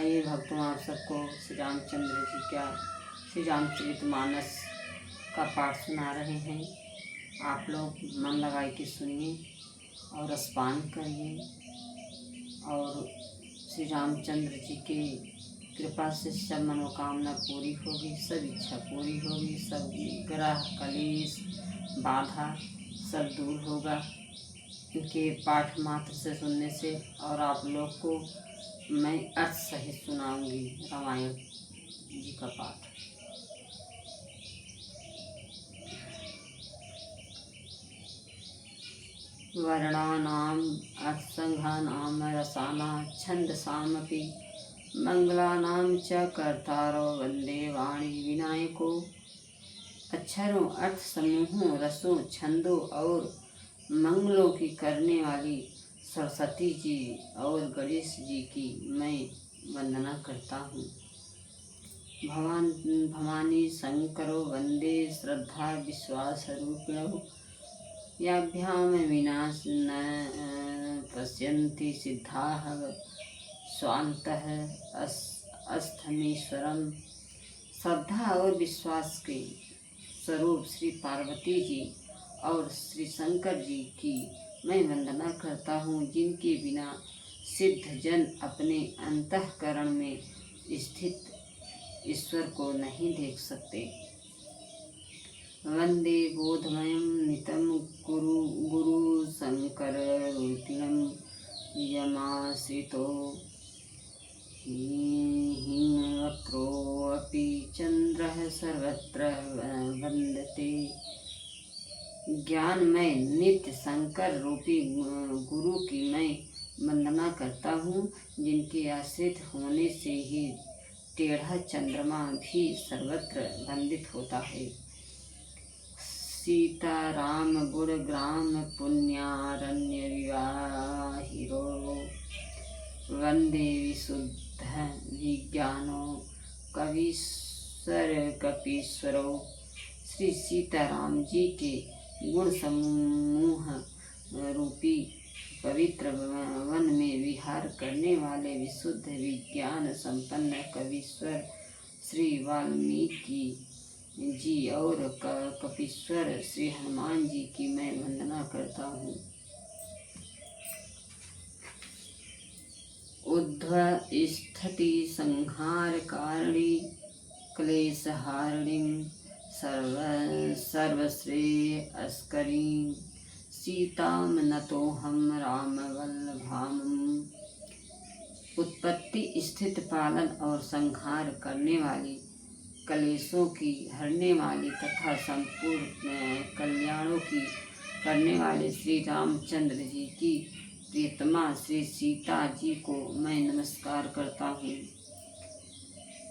आइए भक्तों, आप सबको श्री रामचंद्र जी का श्री रामचरितमानस का पाठ सुना रहे हैं। आप लोग मन लगाए के सुनिए और स्नान करिए और श्री रामचंद्र जी के कृपा से सब मनोकामना पूरी होगी, सब इच्छा पूरी होगी, सब ग्रह कलेश बाधा सब दूर होगा इनके पाठ मात्र से सुनने से। और आप लोग को मैं अर्थ सहित सुनाऊंगी रामायण जी का पाठ। वर्णानाम अर्थसंघानाम रसानां छंदसामपि मंगलानाम च कर्तारो वंदे वाणी विनायको। अक्षरों, अर्थ समूहों, रसों, छंदों और मंगलों की करने वाली सरस्वती जी और गणेश जी की मैं वंदना करता हूँ। भवानी शंकरो वंदे श्रद्धा विश्वास रूपिणो याभ्याम विनाश न पश्यन्ति सिद्धाः स्वान्तः अस्थमेश्वरम। श्रद्धा और विश्वास के स्वरूप श्री पार्वती जी और श्री शंकर जी की मैं वंदना करता हूँ, जिनके बिना सिद्ध जन अपने अंतःकरण में स्थित ईश्वर को नहीं देख सकते। वंदे बोधमयं नितं गुरु शंकर रूपिणं यमाश्रितो हिमवक्रोऽपि चंद्रः सर्वत्र वंदते। ज्ञानमय नित्य शंकर रूपी गुरु की मैं वंदना करता हूँ, जिनके आश्रित होने से ही टेढ़ा चंद्रमा भी सर्वत्र वंदित होता है। सीता राम गुणग्राम पुण्यारण्य विवाहिरो वंदे विशुद्ध विज्ञानो कवीश्वर कपीश्वरो। श्री सीताराम जी के गुण समूह रूपी पवित्र वन में विहार करने वाले विशुद्ध विज्ञान संपन्न कवीश्वर श्री वाल्मीकि जी और कपीश्वर श्री हनुमान जी की मैं वंदना करता हूँ। उद्धव स्थिति संहार कारिणी क्लेशहारिणी सर्वश्रेयस्करीं सीतां नतोऽहं रामवल्लभाम्। उत्पत्ति स्थित पालन और संहार करने वाली, क्लेशों की हरने वाली तथा संपूर्ण कल्याणों की करने वाले श्री रामचंद्र जी की प्रियतमा श्री सीता जी को मैं नमस्कार करता हूँ।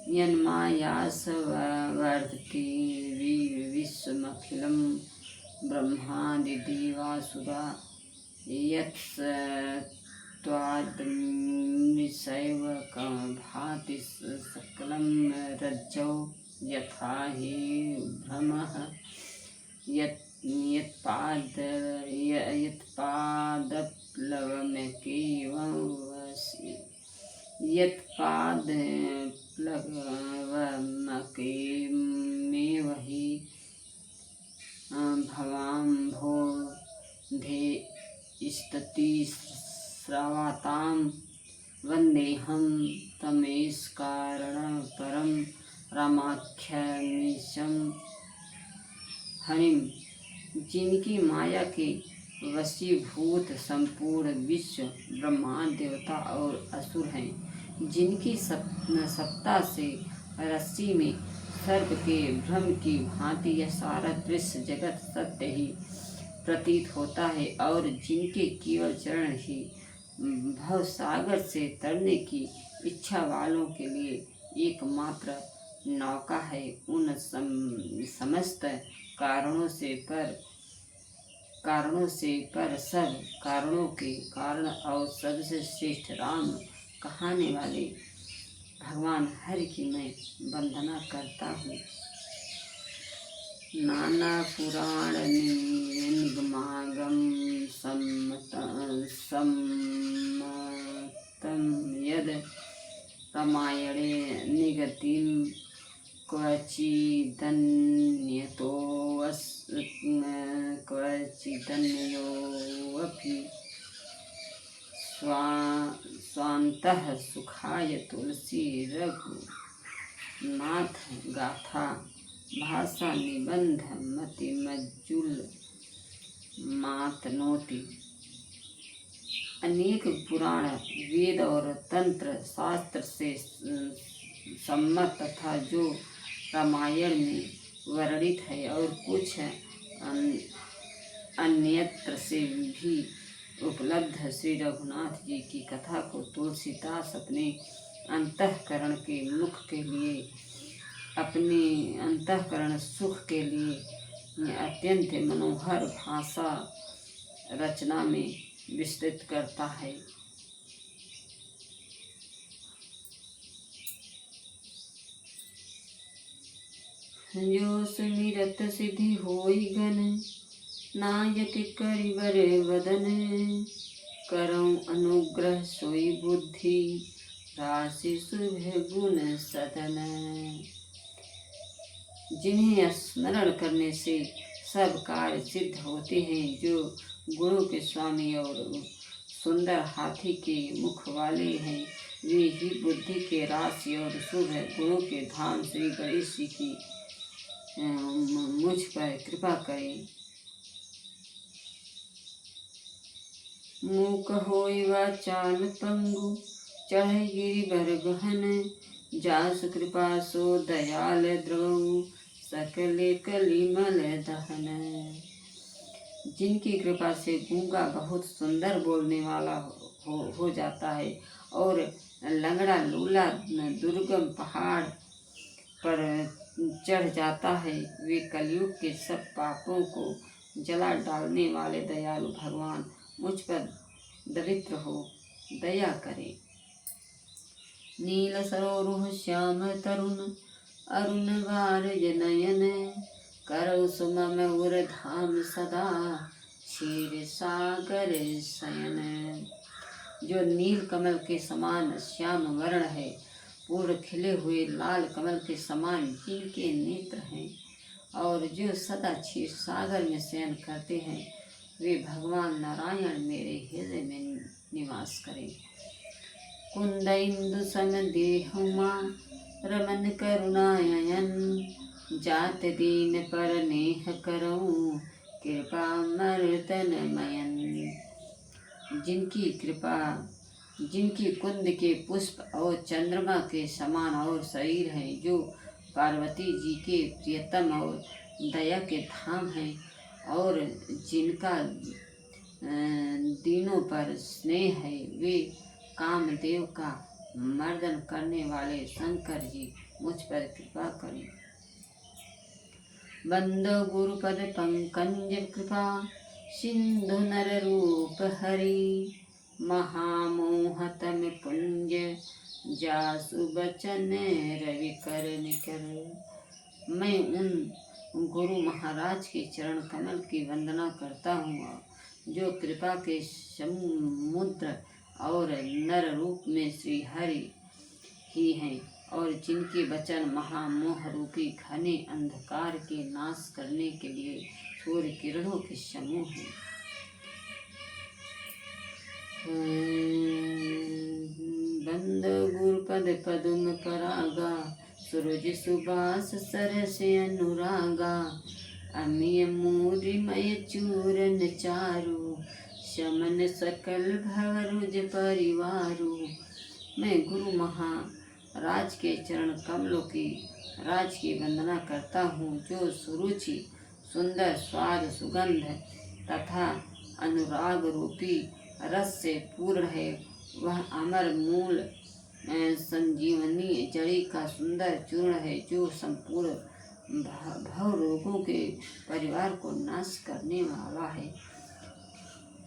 यन्मायास वर्धति विश्वमखिलं ब्रह्मादिदेवासुरा यत्त्वादृशैव भाति सकलं रज्जौ यथा हि भ्रमः यत्पादप्लवमेव हि भवाम्भोधे स्ततिस्रावातां वन्देऽहं तमेस्कारणपरं रामाख्यमीशं हरिं। जिनकी माया के वशीभूत संपूर्ण विश्व ब्रह्मांड देवता और असुर हैं, जिनकी सत्ता से रस्सी में सर्प के भ्रम की भांति यह सारा दृश्य जगत सत्य ही प्रतीत होता है और जिनके केवल चरण ही भव सागर से तरने की इच्छा वालों के लिए एकमात्र नौका है। उन समस्त कारणों से पर सब कारणों के कारण और सबसे श्रेष्ठ राम कहाने वाले भगवान हरि की मैं वंदना करता हूँ। नाना पुराण निगमागम सम्मतं यद रामायणे निगतिं क्वचिदन्योऽपि स्वान्तः सुखाय तुलसी रघुनाथ गाथा भाषा निबंध मतिमज्जुल मातनोति। अनेक पुराण वेद और तंत्र शास्त्र से सम्मत तथा जो रामायण में वर्णित है और कुछ अन्यत्र से भी उपलब्ध श्री रघुनाथ जी की कथा को तुलसीदास अपने अंतःकरण के मुख के लिए, अपने अंतःकरण सुख के लिए अत्यंत मनोहर भाषा रचना में विस्तृत करता है। जो सुमिरत सिद्धि होई गन, नायक करिबर वदन, करऊं अनुग्रह सोई बुद्धि, राशि शुभ गुण सदन। जिन्हें स्मरण करने से सब कार्य सिद्ध होते हैं, जो गुणों के स्वामी और सुंदर हाथी के मुख वाले हैं, वे ही बुद्धि के राशि और शुभ गुणों के धाम श्री गणेश जी की मुझ पर कृपा करें। मूक होय वाचाल पंगु, चढ़े गिरिवर गहन, जासु कृपा सो दयाल द्रवऊ, सकले कलिमल दहन। जिनकी कृपा से गूंगा बहुत सुंदर बोलने वाला हो जाता है और लंगड़ा लूला दुर्गम पहाड़ पर चढ़ जाता है, वे कलयुग के सब पापों को जला डालने वाले दयालु भगवान मुझ पर दरिद्र हो दया करें। नील सरोरुह श्याम तरुण, अरुण वारज नयन, करौ सुमम उर धाम सदा, क्षीर सागर शयन। जो नील कमल के समान श्याम वर्ण है, पूर्ण खिले हुए लाल कमल के समान जिनके नेत्र हैं, और जो सदा क्षीर सागर में शयन करते हैं, वे भगवान नारायण मेरे हृदय में निवास करें। कुंद इंदु सम देहुमा, रमन करुणायन, जात दीन पर नेह करऊं, कृपा मर्दन मयन। जिनकी कुंद के पुष्प और चंद्रमा के समान और शरीर है, जो पार्वती जी के प्रियतम और दया के धाम है, और जिनका दीनों पर स्नेह है, वे कामदेव का मर्दन करने वाले शंकर जी मुझ पर कृपा करें। बंदो गुरुपद पंकज कृपा, सिंधु नर रूप हरि, महामोहतम पुंज, जासु बचन रवि कर निकर। मैं उन गुरु महाराज के चरण कमल की वंदना करता हूँ, जो कृपा के समुद्र और नर रूप में श्री हरि ही हैं, और जिनके वचन महामोह रूपी घने अंधकार के नाश करने के लिए सूर्य किरणों के समूह हैं। बंद गुरुपद पदुम परागा, सूरज सुबास सरस अनुरागा, अमिय मूरिमय चूरन चारु, शमन सकल भवरुज परिवारु। मैं गुरु महाराज के चरण कमलों की राज की वंदना करता हूँ, जो सुरुचि सुंदर स्वाद सुगंध तथा अनुराग रूपी रस से पूर्ण है। वह अमर मूल संजीवनी जड़ी का सुंदर चूर्ण है, जो संपूर्ण भव रोगों के परिवार को नाश करने वाला है।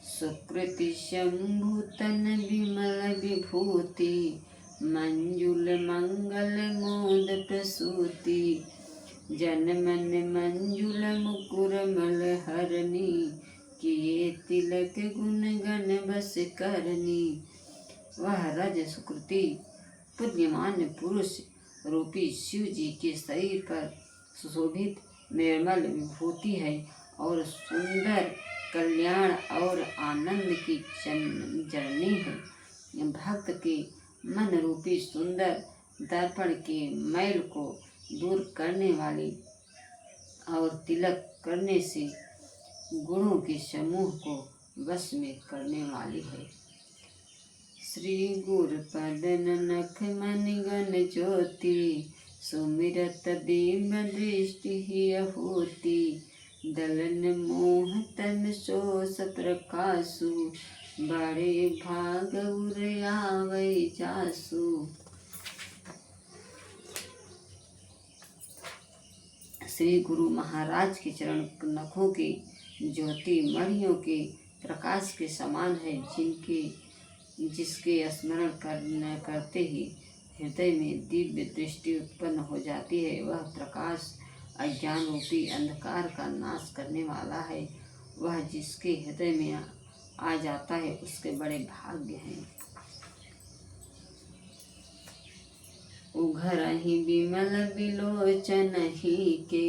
सुकृति शंभुतन विमल विभूति, मंजुल मंगल मोद प्रसूति, जन मन मंजुल मुकुर मल हरनी, किए तिलक गुण गण बस करनी। वह रज सुकृति पुण्यमान पुरुष रूपी शिव जी के शरीर पर सुशोभित निर्मल विभूति है और सुंदर कल्याण और आनंद की जननी है। भक्त के मन रूपी सुंदर दर्पण के मैल को दूर करने वाली और तिलक करने से गुणों के समूह को वश में करने वाली है। श्री गुरु पद नख मनि गण ज्योति सुमिरत दीन दृष्टि ही होती दलन मोह तन शोष प्रकाशु बड़े भाग उर आवै जासु। श्री गुरु महाराज के चरण नखों के ज्योति मणियों के प्रकाश के समान है, जिसके स्मरण करते ही हृदय में दिव्य दृष्टि उत्पन्न हो जाती है। वह प्रकाश अज्ञान रूपी अंधकार का नाश करने वाला है। वह जिसके हृदय में आ जाता है उसके बड़े भाग्य हैं। उघरहि विमल बिलोचन ही के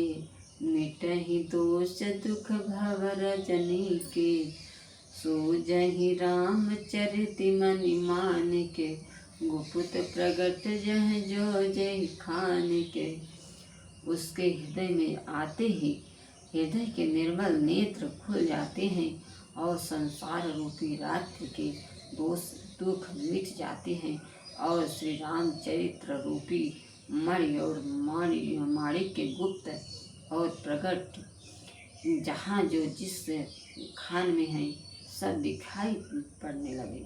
मिटहि दोष दुख भव रजनी के सोजहि रामचरित मनि मान के गुप्त प्रगट जह जो जय खान के। उसके हृदय में आते ही हृदय के निर्मल नेत्र खुल जाते हैं और संसार रूपी रात्रि के दोष दुख मिट जाते हैं और श्री राम चरित्र रूपी मणि और माणिक के गुप्त और प्रकट जहाँ जो जिस खान में है सब दिखाई पड़ने लगे।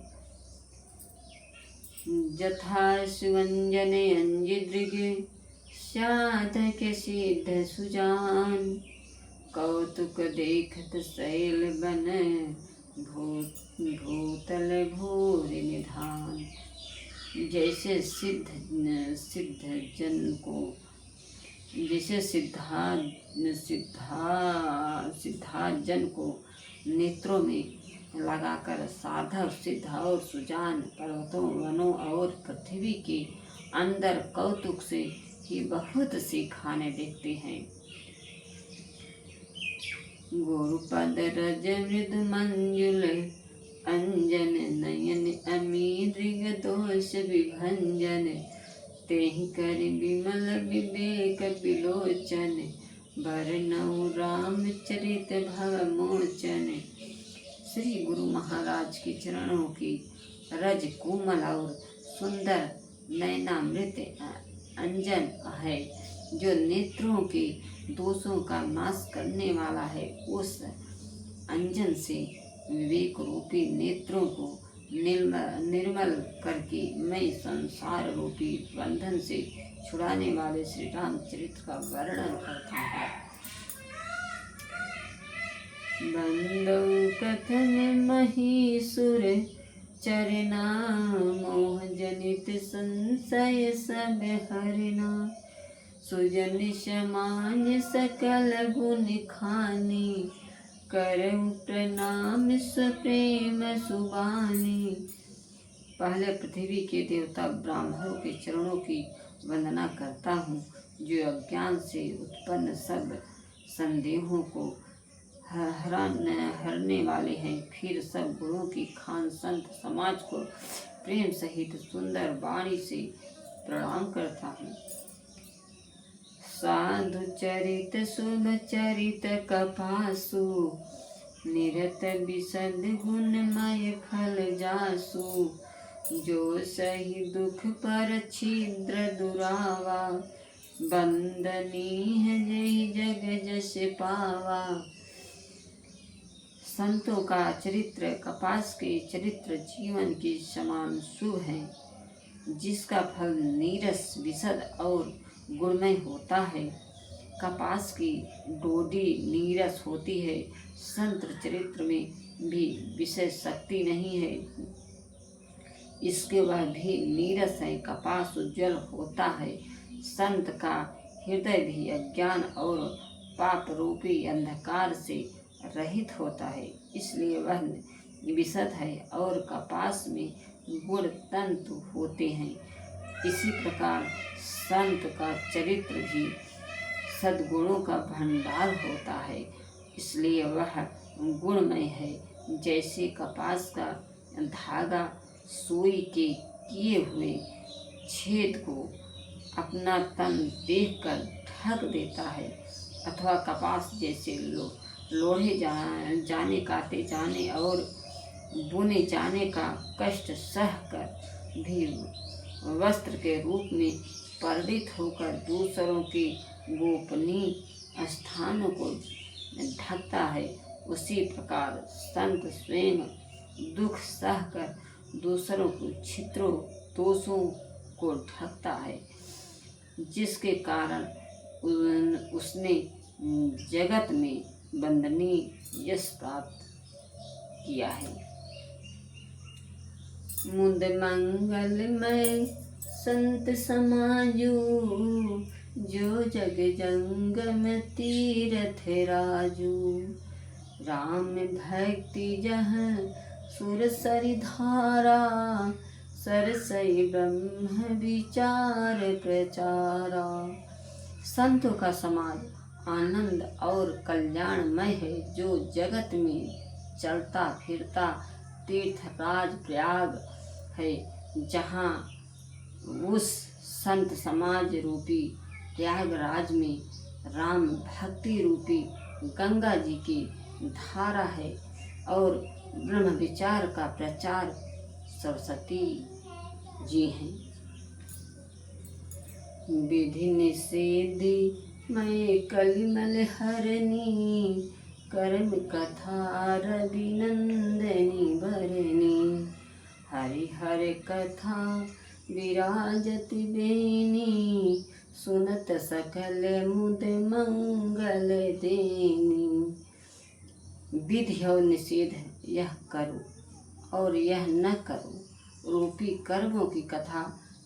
जथा सुवंजन अंजिदृग साधक सिद्ध सुजान कौतुक देखत शैल बन भूतल भूर निधान। जैसे सिद्धार्थ जन को नेत्रों में लगाकर साधक सिद्ध और सुजान पर्वतों वनों और पृथ्वी के अंदर कौतुक से ही बहुत सी खाने देखते हैं। गुरुपद रज मृदु मंजुल अंजन नयन अमी दृग दोष विभंजन तेहि कर विमल विवेक विलोचन बरनऊ रामचरित भव मोचन। श्री गुरु महाराज के चरणों की रज कोमल और सुंदर नयनामृत अंजन है, जो नेत्रों के दोषों का नाश करने वाला है। उस अंजन से विवेक रूपी नेत्रों को निर्मल करके मैं संसार रूपी बंधन से छुड़ाने वाले श्री रामचरित्र का वर्णन करता हूँ। बंदौ कथन महीसुर चरना मोह जनित संशय सब हरना सुजन समान सकल गुण खानी करऊं प्रणाम सप्रेम सुबानी। पहले पृथ्वी के देवता ब्राह्मणों के चरणों की वंदना करता हूँ, जो अज्ञान से उत्पन्न सब संदेहों को हरने वाले हैं। फिर सब गुरुओं की खान संत समाज को प्रेम सहित सुंदर वाणी से प्रणाम करता हूँ। साधु चरित शुभ चरित कपासु निरत विशद गुणमय फल जासु जो सही दुख पर छिद्र दुरावा बंदनीय जय जग जस पावा। संतों का चरित्र कपास के चरित्र जीवन के समान शुभ है, जिसका फल नीरस विशद और गुणमय होता है। कपास की डोडी नीरस होती है, संत चरित्र में भी विशेष शक्ति नहीं है, इसके वह भी नीरस है। कपास उज्जवल होता है, संत का हृदय भी अज्ञान और पाप रूपी अंधकार से रहित होता है, इसलिए वह विशद है। और कपास में गुण तंतु होते हैं, इसी प्रकार संत का चरित्र भी सद्गुणों का भंडार होता है, इसलिए वह गुणमय है। जैसे कपास का धागा सुई के किए हुए छेद को अपना तन देखकर ढक देता है, अथवा कपास जैसे लोढ़े जाने, काटे जाने और बुने जाने का कष्ट सहकर भी वस्त्र के रूप में परिणित होकर दूसरों के गोपनीय स्थानों को ढकता है, उसी प्रकार संत स्वयं दुख सहकर दूसरों को छिद्रों दोषों को ढकता है, जिसके कारण उसने जगत में वंदनीय यश प्राप्त किया है। मुद मंगलमय संत समाजू, जो जग जंगम तीरथ राजू। राम भक्ति जह सुर सरि धारा, सरसई ब्रह्म विचार प्रचारा। संतों का समाज आनंद और कल्याणमय है, जो जगत में चलता फिरता तीर्थराज प्रयाग है, जहाँ उस संत समाज रूपी प्रयागराज में राम भक्ति रूपी गंगा जी की धारा है और ब्रह्म विचार का प्रचार सरस्वती जी हैं। विधि निषेधि मैं कलिमल हरनी, कर्म कथा रवि नंदनी भरनी। हरि हर कथा विराजति बेनी, सुनत सकल मुद मंगल देनी। विधि और निषेध, यह करो और यह न करो रूपी कर्मों की कथा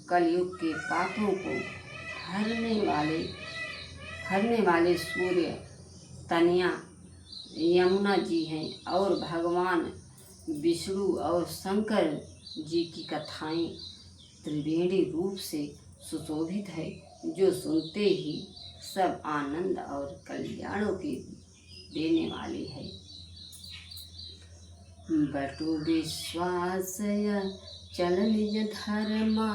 कलयुग के पापों को हरने वाले सूर्य तनया यमुना जी हैं, और भगवान विष्णु और शंकर जी की कथाएं त्रिवेणी रूप से सुशोभित है, जो सुनते ही सब आनंद और कल्याणों की देने वाली है। बटु विश्वास चल निज धर्मा,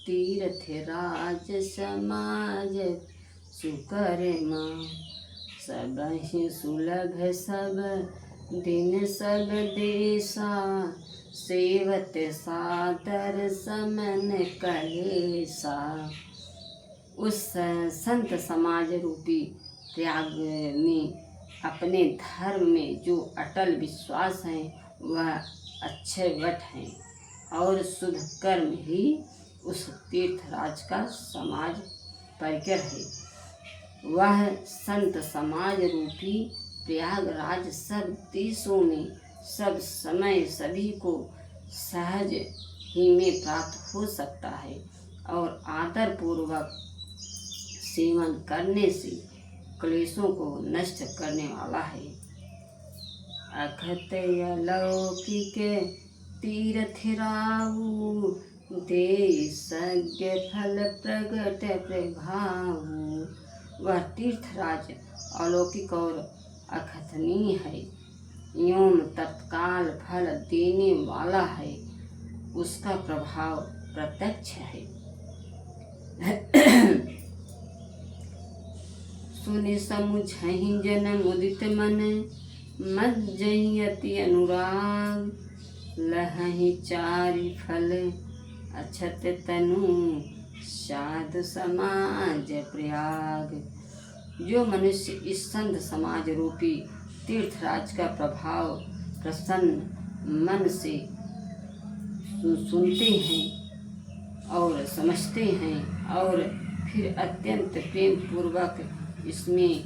तीर्थ राज समाज सुकर्मा। सबहि सुलभ सब दिन सब देशा, सेवत सादर समन कलेसा। उस संत समाज रूपी त्याग में अपने धर्म में जो अटल विश्वास है, वह अच्छे वट हैं, और शुभ कर्म ही उस तीर्थराज का समाज परिकर है। वह संत समाज रूपी प्रयागराज सब देशों में सब समय सभी को सहज ही में प्राप्त हो सकता है, और आदर पूर्वक सेवन करने से क्लेशों को नष्ट करने वाला है। अखत अलौकिक तीर्थ राऊ, दे सज्ञ फल प्रगट प्रभाऊ। वह तीर्थराज अलौकिक और अकथनीय है, एवं तत्काल फल देने वाला है, उसका प्रभाव प्रत्यक्ष है। सुनि समुझहि जन मुदित मन, मज्जहि अति अनुराग। लहहि चारि फल अछत तनु, साधु समाज प्रयाग। जो मनुष्य इस संत समाज रूपी तीर्थराज का प्रभाव प्रसन्न मन से सुनते हैं और समझते हैं, और फिर अत्यंत प्रेम पूर्वक इसमें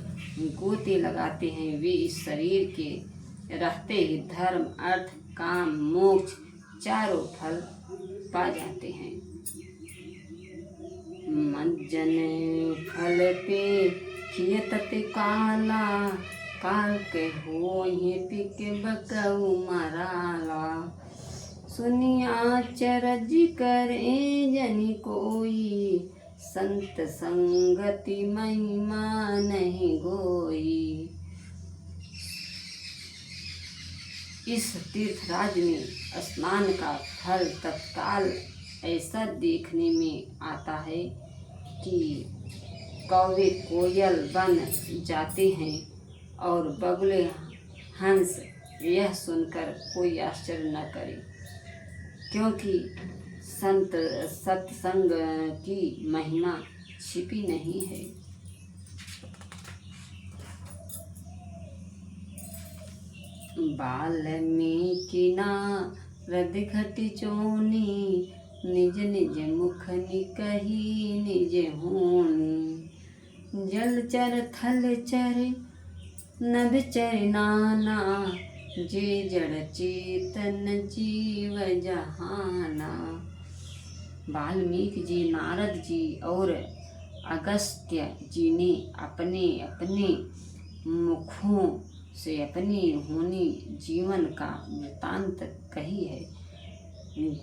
गोते लगाते हैं, वे इस शरीर के रहते ही धर्म अर्थ काम मोक्ष चारों फल पा जाते हैं। मज्जन फल पे खियत काला, काल के हो पिक बकऊ मराला। सुनिया चरज करे जनि कोई, संत संगति महिमा नहीं गोई। इस तीर्थराज में स्नान का फल तत्काल ऐसा देखने में आता है कि कौवे कोयल बन जाते हैं और बगुले हंस। यह सुनकर कोई आश्चर्य न करे, क्योंकि सत्संग की महिमा छिपी नहीं है। वाल्मीकि नारद घटी चोनी, निज निज मुख निकही निज होनी। जलचर थलचर नभचर नाना, जे जड़ चेतन जीव जहाना। वाल्मीकि जी, नारद जी और अगस्त्य जी ने अपने अपने मुखों से अपनी होनी जीवन का वृतांत कही है।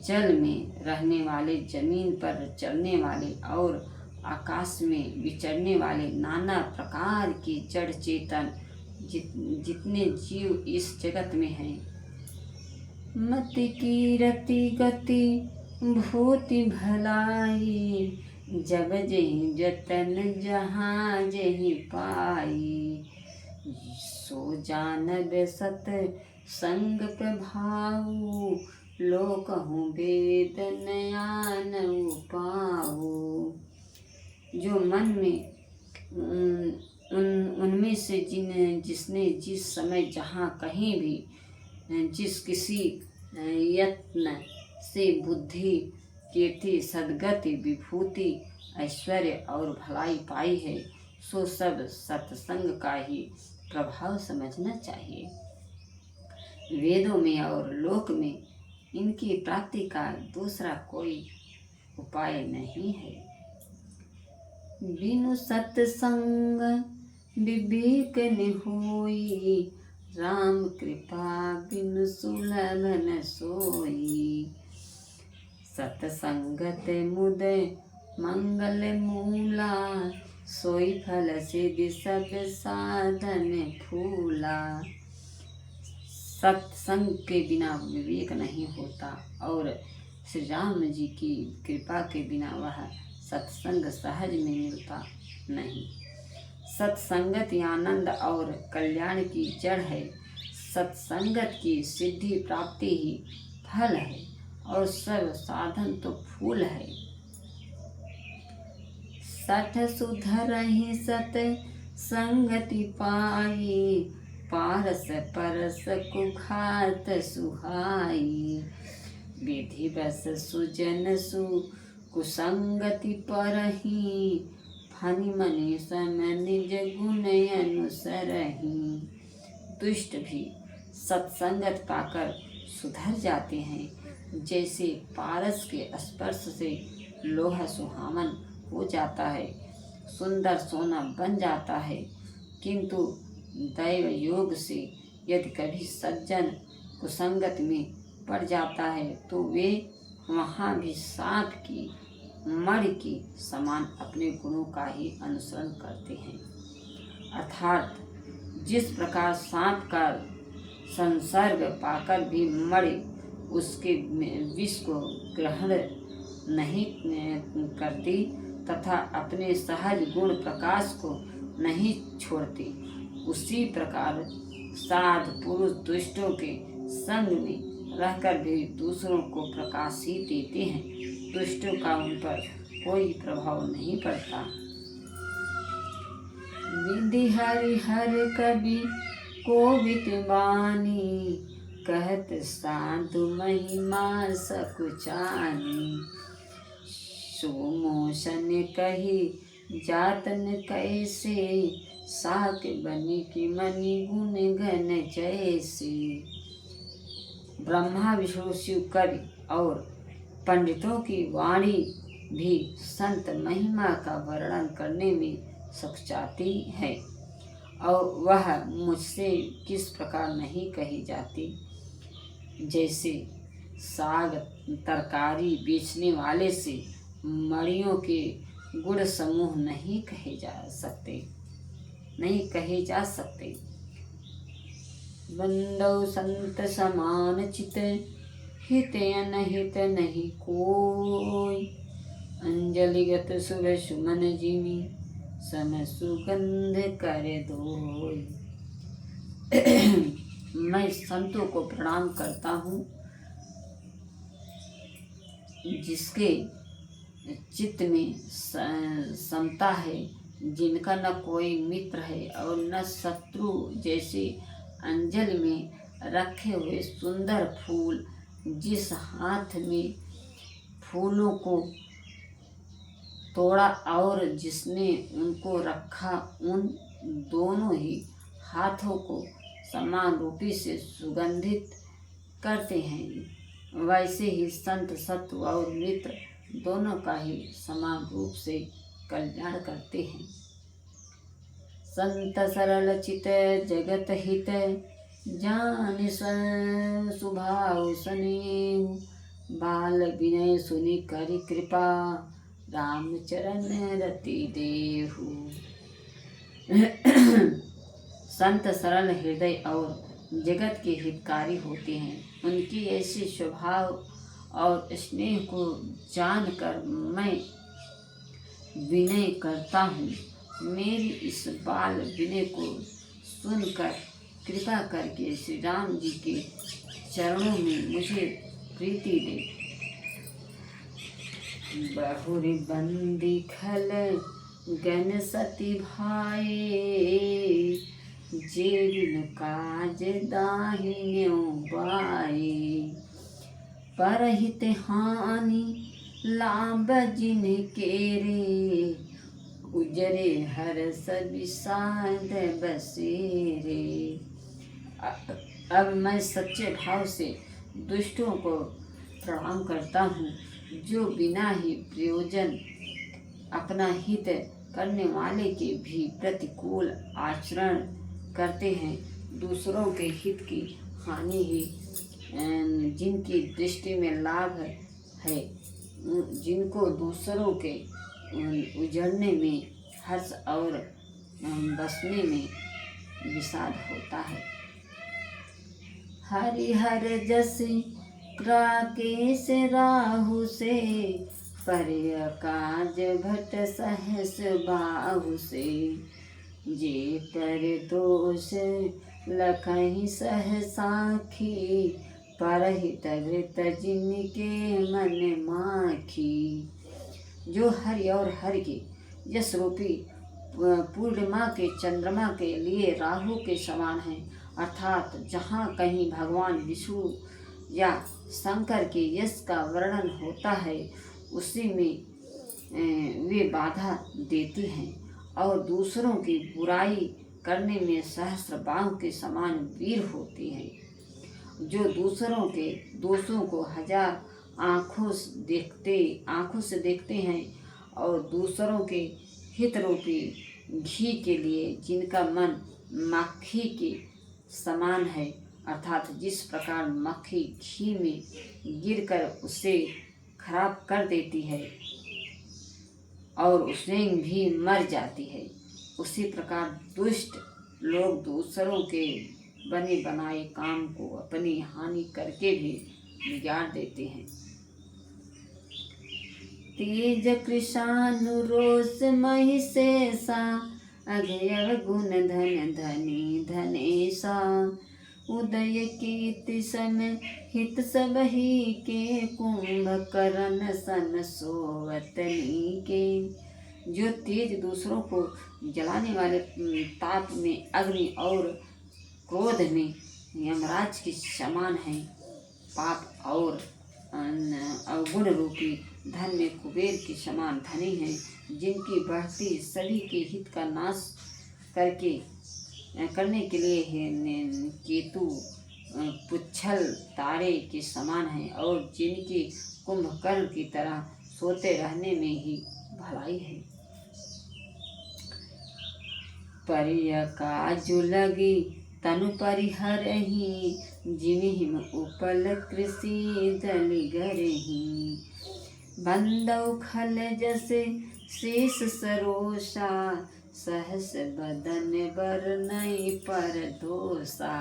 जल में रहने वाले, जमीन पर चलने वाले और आकाश में विचरने वाले नाना प्रकार के जड़ चेतन जितने जीव इस जगत में हैं, मति की रति गति भूति भलाई, जब जही जतन जहाँ जही पाई। सो जानब सत संग प्रभाऊ, लोक हूँ वेद नयान पाऊ। जो मन में उनमें से जिसने जिस समय जहाँ कहीं भी जिस किसी यत्न से बुद्धि कीर्ति सद्गति विभूति ऐश्वर्य और भलाई पाई है, सो सब सत्संग का ही प्रभाव समझना चाहिए। वेदों में और लोक में इनकी प्राप्ति का दूसरा कोई उपाय नहीं है। बिनु सत्संग विवेक न होई, राम कृपा बिनु सुलभ न सोई। सत्संगत मुद मंगल मूला, सोई फल सिद्धि सब साधन फूला। सत्संग के बिना विवेक नहीं होता और श्री राम जी की कृपा के बिना वह सत्संग सहज में मिलता नहीं। सत्संगत आनंद और कल्याण की जड़ है। सत्संगत की सिद्धि प्राप्ति ही फल है और सब साधन तो फूल है। सठ सुधरहि सत संगति पाई, पारस परस कुघात सुहाई। विधि बस सुजन सु कुसंगति परहि, फनि मनि सम निज गुण अनुसरहि। दुष्ट भी सत्संगत पाकर सुधर जाते हैं। जैसे पारस के स्पर्श से लोहा सुहावन हो जाता है, सुंदर सोना बन जाता है, किंतु दैव योग से यदि कभी सज्जन कुसंगत में पड़ जाता है तो वे वहाँ भी सांप की मणि के समान अपने गुणों का ही अनुसरण करते हैं। अर्थात जिस प्रकार सांप का संसर्ग पाकर भी मणि उसके विष को ग्रहण नहीं करती तथा अपने सहज गुण प्रकाश को नहीं छोड़ती, उसी प्रकार साधु पुरुष दुष्टों के संग में रहकर भी दूसरों को प्रकाश ही देते हैं। दुष्टों का उन पर कोई प्रभाव नहीं पड़ता। विधि हरि हर कवि कोविद वाणी, कहत साधु महिमा सकुचानी। सोमोशन कही जातन कैसे, साक बनी की मनि गुण गण जैसे। ब्रह्मा विष्णु शिव कवि और पंडितों की वाणी भी संत महिमा का वर्णन करने में सकुचाती है और वह मुझसे किस प्रकार नहीं कही जाती। जैसे साग तरकारी बेचने वाले से मणियों के गुण समूह नहीं कहे जा सकते। बंदौ संत समान चित, हित अनहित नहीं कोई। अंजलिगत शुभ सुमन जिमि, सम सुगंध कर दोई। मैं संतों को प्रणाम करता हूँ जिसके चित्त में समता है, जिनका न कोई मित्र है और न शत्रु, जैसे अंजलि में रखे हुए सुंदर फूल, जिस हाथ में फूलों को तोड़ा और जिसने उनको रखा, उन दोनों ही हाथों को समान रूपी से सुगंधित करते हैं। वैसे ही संत शत्रु और मित्र दोनों का ही समान रूप से कल्याण करते हैं। संत सरल चित जगत हित, जान स्वभाव स्नेहु। बाल विनय सुनि करि कृपा, राम चरण रति देहु। संत सरल हृदय और जगत के हितकारी होते हैं। उनकी ऐसी स्वभाव और स्नेह को जानकर मैं विनय करता हूँ। मेरी इस बाल विनय को सुनकर कृपा करके श्री राम जी के चरणों में मुझे प्रीति दे। बहुरी बंदी खल गन सती भाई, जेबिन काज दाहिन्यो बाई। परहित हानि लाभ जिन केरे, उजरे हरस विषाद बसेरे। अब मैं सच्चे भाव से दुष्टों को प्रणाम करता हूँ, जो बिना ही प्रयोजन अपना हित करने वाले के भी प्रतिकूल आचरण करते हैं। दूसरों के हित की हानि ही जिनकी दृष्टि में लाभ है, जिनको दूसरों के उजड़ने में हर्ष और बसने में विषाद होता है। हरिहर जस राकेश राहु से, परिय काज भट सहस बाहु से। जे पर दोष लखहि सह साखी, परहित वृत जिनके मन माखी। जो हरि और हरि के यश रूपी पूर्णिमा के चंद्रमा के लिए राहु के समान है, अर्थात जहाँ कहीं भगवान विष्णु या शंकर के यश का वर्णन होता है, उसी में वे बाधा देती हैं और दूसरों की बुराई करने में सहस्र बाहु के समान वीर होती हैं। जो दूसरों के दोषों को हजार आँखों से देखते हैं और दूसरों के हित रूपी घी के लिए जिनका मन मक्खी के समान है, अर्थात जिस प्रकार मक्खी घी में गिरकर उसे खराब कर देती है और उसने भी मर जाती है, उसी प्रकार दुष्ट लोग दूसरों के बने बनाए काम को अपनी हानि करके भी बिगाड़ देते हैं। तेज कृषानु रोष महि शेषा, अघयव गुण धन धनी धनेशा। उदय कीर्ति सन हित सब ही के, कुंभकर्ण सन सोवतनी के। जो तेज दूसरों को जलाने वाले ताप में अग्नि और क्रोध में यमराज के समान है, पाप और अवगुण रूपी धन में कुबेर के समान धनी हैं, जिनकी बढ़ती सभी के हित का नाश करने के लिए केतु पुच्छल तारे के समान है और जिनकी कुंभकर्ण की तरह सोते रहने में ही भलाई है। परिय काजु लगी तनु परिहरहि, जिमिहिम उपल कृषि दल गरही। बंदौ खल जस शेष सरोषा, सहस बदन बरनई पर दोषा।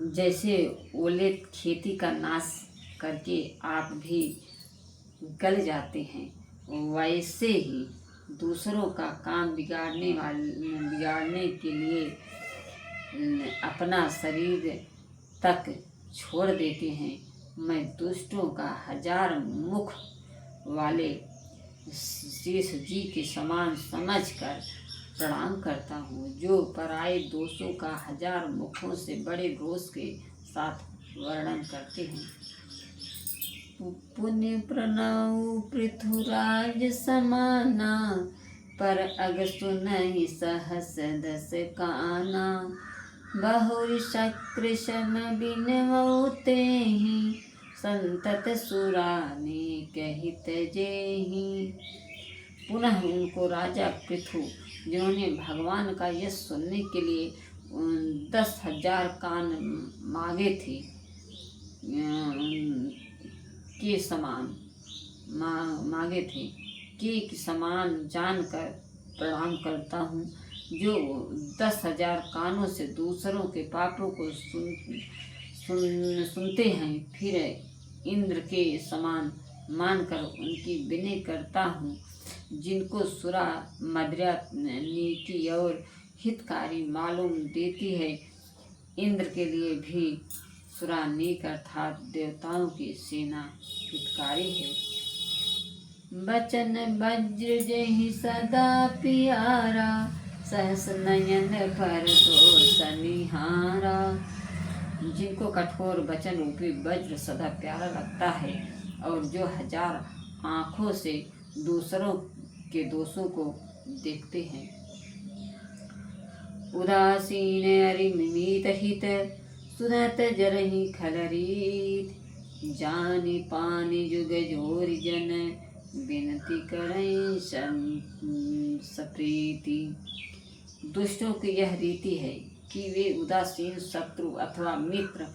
जैसे ओले खेती का नाश करके आप भी गल जाते हैं, वैसे ही दूसरों का काम बिगाड़ने के लिए अपना शरीर तक छोड़ देते हैं। मैं दुष्टों का 1000 मुख वाले शेष जी के समान समझकर प्रणाम करता हूँ, जो पराये दोषों का 1000 मुखों से बड़े रोष के साथ वर्णन करते हैं। पुण्य प्रणव पृथुराज समाना, पर अग सुनहि सहस दस काना। बहुरि शक्र सम बिनवउ तेहि, संतत सुराने कहित जेहि। पुनः उनको राजा पृथु, जिन्होंने भगवान का यश सुनने के लिए 10,000 कान मांगे थे, के समान मांगे थे के समान जानकर प्रणाम करता हूँ, जो 10,000 कानों से दूसरों के पापों को सुनते हैं, फिर इंद्र के समान मानकर उनकी विनय करता हूँ। जिनको सुरा मदिरा नीति और हितकारी मालूम देती है, इंद्र के लिए भी सुरा नेक अर्थात देवताओं की सेना हितकारी है। बचन वज्र जहि सदा प्यारा, सहस नयन पर दोष निहारा। जिनको कठोर वचन रूपी वज्र सदा प्यारा लगता है और जो 1000 आँखों से दूसरों के दोषों को देखते हैं। उदासीन अरिमित हित, सुनत जरहि खलरीत। जानि पानि जुग जोरि जन, बिनती करई सप्रीति। दुष्टों की यह रीति है कि वे उदासीन शत्रु अथवा मित्र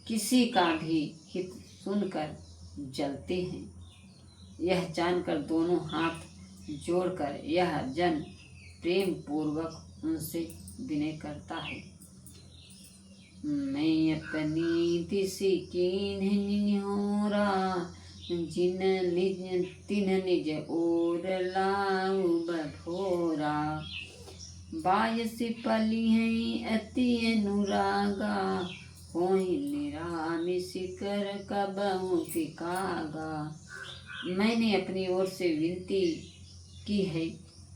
किसी का भी हित सुनकर जलते हैं। यह जानकर दोनों हाथ जोड़कर यह जन प्रेम पूर्वक उनसे विनय करता है। मैं अपनी तिसि कीन्ह निहोरा, जिन निज तिन्ह निज ओर लाऊ बभोरा। बायसि पलिहै अति अनुरागा, होई निरामिष कर कबहु फिकागा। मैंने अपनी ओर से विनती की है,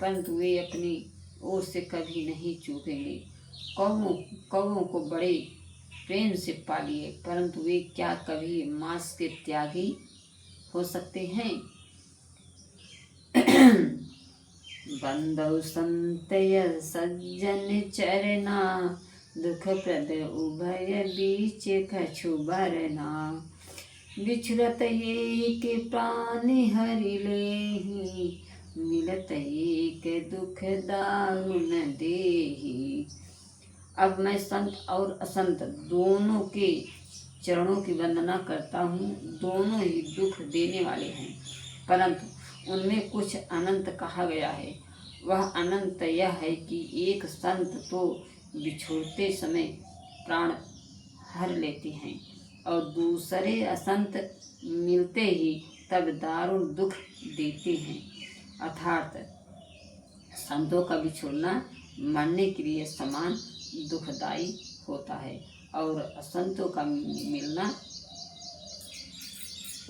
परंतु वे अपनी ओर से कभी नहीं चूकेंगे। कौवों को बड़े प्रेम से पालिए, परंतु वे क्या कभी मांस के त्यागी हो सकते हैं। बंदौ संतय सज्जन चरना, दुख प्रद उभय बीच कछु बरना। बिछुरत एक प्राण हरि लेहि, मिलत एक दुख दारुण देहि। अब मैं संत और असंत दोनों के चरणों की वंदना करता हूँ। दोनों ही दुख देने वाले हैं, परंतु उनमें कुछ अनंत कहा गया है। वह अनंत यह है कि एक संत तो बिछोड़ते समय प्राण हर लेते हैं और दूसरे असंत मिलते ही तब दारुण दुख देते हैं। अर्थात संतों का बिछोड़ना मरने के लिए समान दुखदायी होता है और असंतों का मिलना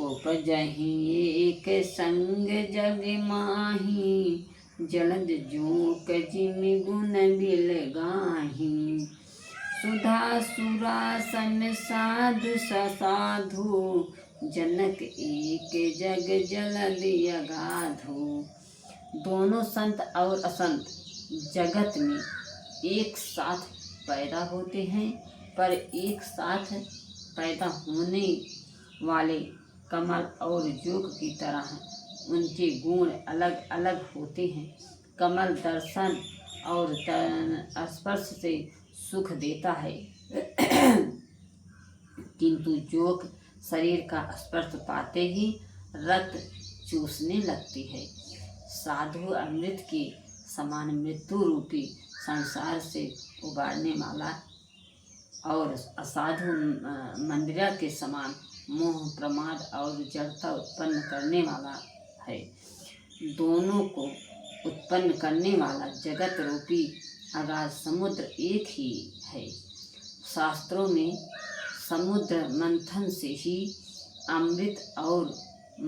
उपजहि एक संग जग माही। जलद जोक जिमि गुण बिल गाही। सुधा सुरासन साधु ससाधु, जनक एक जग जलद अगाधु। दोनों संत और असंत जगत में एक साथ पैदा होते हैं, पर एक साथ पैदा होने वाले कमल और जोग की तरह उनके गुण अलग अलग होते हैं। कमल दर्शन और स्पर्श से सुख देता है, किंतु जोक शरीर का स्पर्श पाते ही रक्त चूसने लगती है। साधु अमृत के समान मृत्यु रूपी संसार से उबारने वाला और असाधु मंदिरा के समान मोह प्रमाद और जड़ता उत्पन्न करने वाला है। दोनों को उत्पन्न करने वाला जगत रूपी अगाध समुद्र एक ही है। शास्त्रों में समुद्र मंथन से ही अमृत और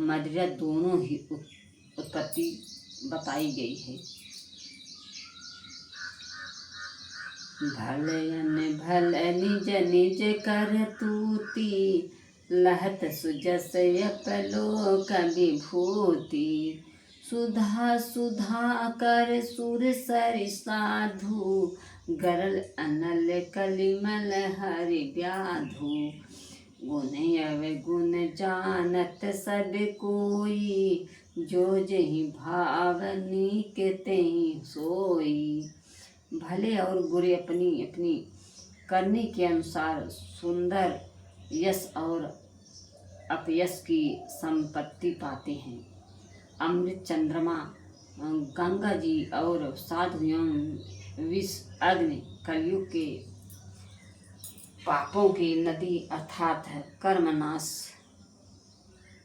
मदिरा दोनों ही उत्पत्ति बताई गई है। भलयन भल निज निज कर तूती, लहत सुजस अपलोक विभूति। सुधा सुधा कर सुर सरि साधु, गरल अनल कलिमल हरि व्याधु। गुण अवगुण जानत सब कोई, जो जहि भावनी के तेहि सोई। भले और बुरे अपनी अपनी करने के अनुसार सुंदर यश और अपयश की संपत्ति पाते हैं। अमृत चंद्रमा, गंगा जी और साधु एवं विष अग्नि कलयुग के पापों की नदी अर्थात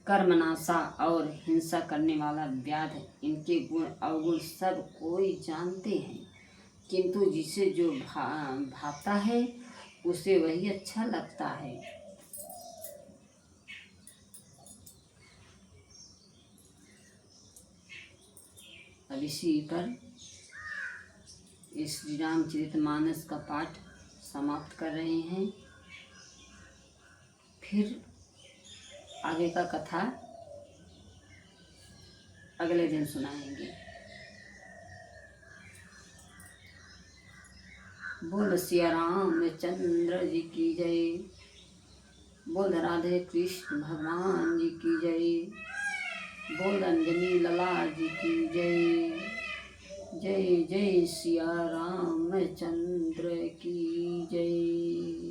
कर्मनाशा और हिंसा करने वाला व्याध, इनके गुण अवगुण सब कोई जानते हैं, किंतु जिसे जो भाता है उसे वही अच्छा लगता है। अब इसी पर इस श्री रामचरितमानस का पाठ समाप्त कर रहे हैं। फिर आगे का कथा अगले दिन सुनाएंगे। बोल सिया रामचंद्र जी की जय। बोल राधे कृष्ण भगवान जी की जय। बोल अंजनी लला जी की जय। जय जय सिया रामचंद्र की जय।